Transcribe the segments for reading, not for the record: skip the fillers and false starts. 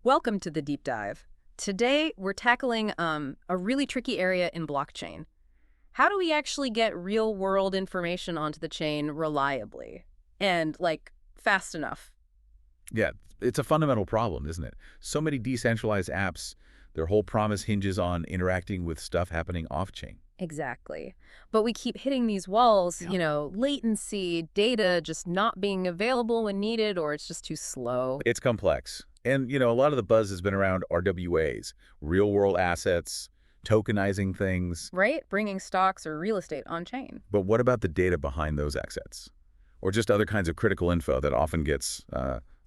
Welcome to the deep dive. Today, we're tackling a really tricky area in blockchain. How do we actually get real-world information onto the chain reliably and, fast enough? Yeah, it's a fundamental problem, isn't it? So many decentralized apps, their whole promise hinges on interacting with stuff happening off-chain. Exactly. But we keep hitting these walls, Yeah. latency, data just not being available when needed, or it's just too slow. It's complex. And, a lot of the buzz has been around RWAs, real-world assets, tokenizing things. Right? Bringing stocks or real estate on-chain. But what about the data behind those assets? Or just other kinds of critical info that often gets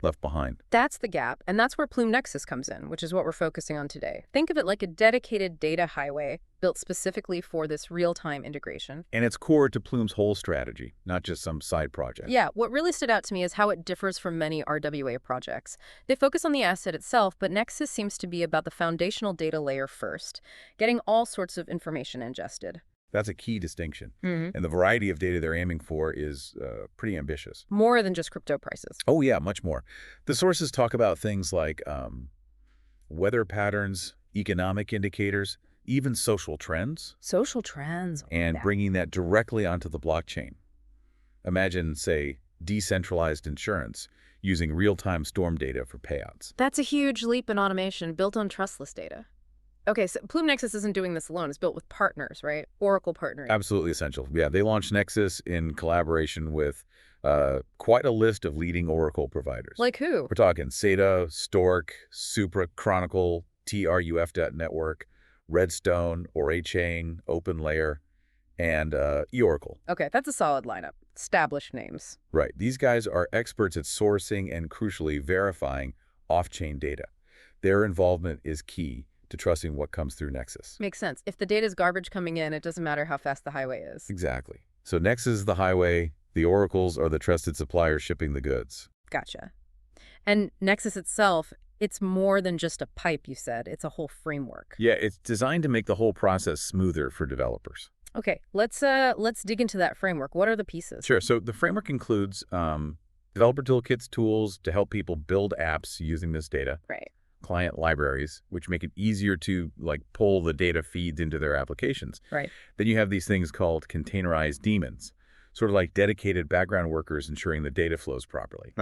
left behind? That's the gap, and that's where Plume Nexus comes in, which is what we're focusing on today. Think of it like a dedicated data highway built specifically for this real-time integration. And it's core to Plume's whole strategy, not just some side project. Yeah, what really stood out to me is how it differs from many RWA projects. They focus on the asset itself, but Nexus seems to be about the foundational data layer first, getting all sorts of information ingested. That's a key distinction. hmm And the variety of data they're aiming for is pretty ambitious. More than just crypto prices. Oh, yeah, much more. The sources talk about things like weather patterns, economic indicators, even social trends, Social trends. and bringing that directly onto the blockchain. Imagine, say, decentralized insurance using real-time storm data for payouts. That's a huge leap in automation built on trustless data. Okay, so Plume Nexus isn't doing this alone. It's built with partners, right? Oracle partnering. Absolutely essential. Yeah, they launched Nexus in collaboration with quite a list of leading Oracle providers. Like who? We're talking SATA, Stork, Supra, Chronicle, TRUF.network, Redstone, OraChain, OpenLayer, and eOracle. Okay, that's a solid lineup. Established names. Right. These guys are experts at sourcing and, crucially, verifying off-chain data. Their involvement is key to trusting what comes through Nexus. Makes sense. If the data's garbage coming in, it doesn't matter how fast the highway is. Exactly. So Nexus is the highway, the oracles are the trusted suppliers shipping the goods. Gotcha. And Nexus itself, it's more than just a pipe, you said. It's a whole framework. Yeah, it's designed to make the whole process smoother for developers. Okay, let's dig into that framework. What are the pieces? Sure. So the framework includes developer toolkits, tools to help people build apps using this data, Right. client libraries, which make it easier to pull the data feeds into their applications. Right. Then you have these things called containerized daemons, sort of like dedicated background workers ensuring the data flows properly.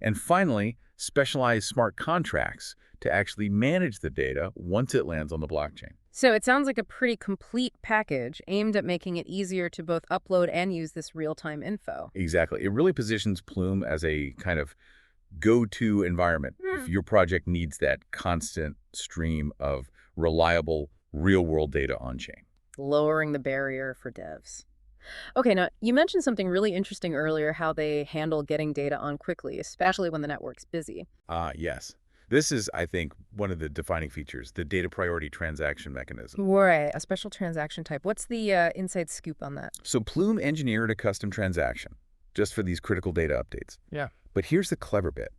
And finally, specialized smart contracts to actually manage the data once it lands on the blockchain. So it sounds like a pretty complete package aimed at making it easier to both upload and use this real-time info. Exactly. It really positions Plume as a kind of go-to environment if your project needs that constant stream of reliable, real-world data on-chain. Lowering the barrier for devs. Okay, now you mentioned something really interesting earlier, how they handle getting data on quickly, especially when the network's busy. Yes. This is, I think, one of the defining features, the data priority transaction mechanism. Right, a special transaction type. What's the inside scoop on that? So Plume engineered a custom transaction just for these critical data updates. Yeah. But here's the clever bit.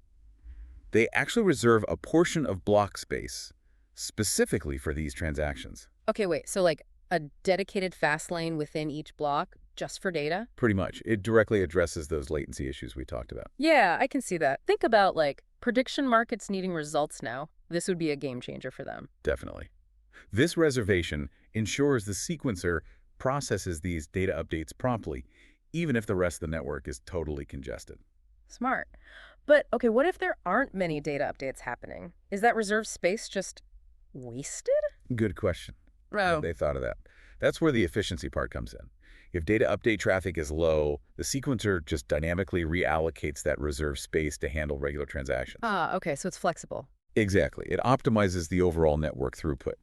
They actually reserve a portion of block space specifically for these transactions. Okay, wait, so like a dedicated fast lane within each block just for data? Pretty much. It directly addresses those latency issues we talked about. Yeah, I can see that. Think about prediction markets needing results now. This would be a game changer for them. Definitely. This reservation ensures the sequencer processes these data updates promptly, even if the rest of the network is totally congested. Smart. But, okay, what if there aren't many data updates happening? Is that reserved space just wasted? Good question. Oh. They thought of that. That's where the efficiency part comes in. If data update traffic is low, the sequencer just dynamically reallocates that reserved space to handle regular transactions. Ah, okay, so it's flexible. Exactly. It optimizes the overall network throughput.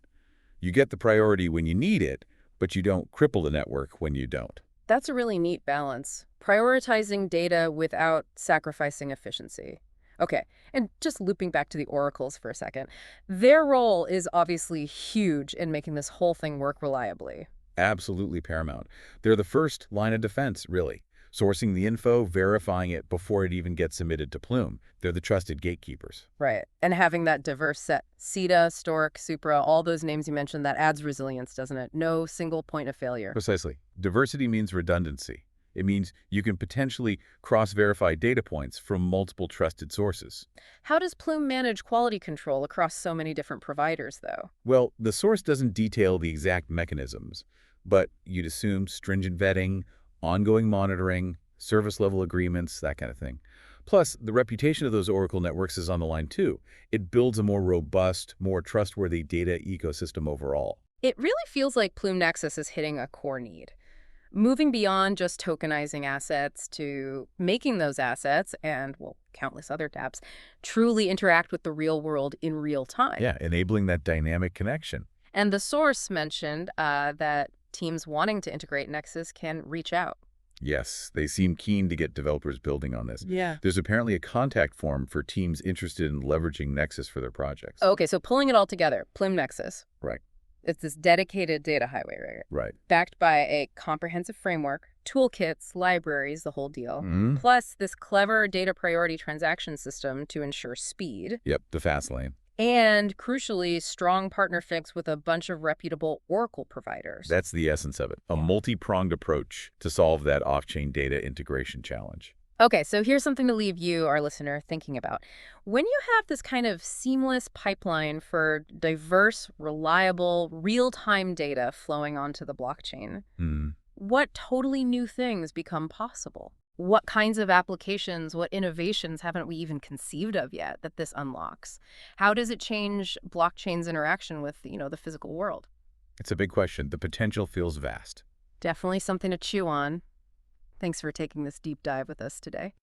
You get the priority when you need it, but you don't cripple the network when you don't. That's a really neat balance. Prioritizing data without sacrificing efficiency. Okay, and just looping back to the oracles for a second. Their role is obviously huge in making this whole thing work reliably. Absolutely paramount. They're the first line of defense, really. Sourcing the info, verifying it before it even gets submitted to Plume. They're the trusted gatekeepers. Right, and having that diverse set. SATA, Stork, Supra, all those names you mentioned, that adds resilience, doesn't it? No single point of failure. Precisely. Diversity means redundancy. It means you can potentially cross-verify data points from multiple trusted sources. How does Plume manage quality control across so many different providers, though? Well, the source doesn't detail the exact mechanisms, but you'd assume stringent vetting, ongoing monitoring, service-level agreements, that kind of thing. Plus, the reputation of those Oracle networks is on the line too. It builds a more robust, more trustworthy data ecosystem overall. It really feels like Plume Nexus is hitting a core need. Moving beyond just tokenizing assets to making those assets and, well, countless other dApps truly interact with the real world in real time. Yeah, enabling that dynamic connection. And the source mentioned that teams wanting to integrate Nexus can reach out. Yes, they seem keen to get developers building on this. Yeah. There's apparently a contact form for teams interested in leveraging Nexus for their projects. Okay, so pulling it all together, Plume Nexus. Right, It's this dedicated data highway, right? right. Backed by a comprehensive framework, toolkits, libraries, the whole deal. Mm-hmm. Plus this clever data priority transaction system to ensure speed. Yep, the fast lane. And crucially, strong partnerships with a bunch of reputable Oracle providers. That's the essence of it. A Yeah. multi-pronged approach to solve that off-chain data integration challenge. Okay, so here's something to leave you, our listener, thinking about. When you have this kind of seamless pipeline for diverse, reliable, real-time data flowing onto the blockchain, Hmm. what totally new things become possible? What kinds of applications, what innovations haven't we even conceived of yet that this unlocks? How does it change blockchain's interaction with, the physical world? It's a big question. The potential feels vast. Definitely something to chew on. Thanks for taking this deep dive with us today.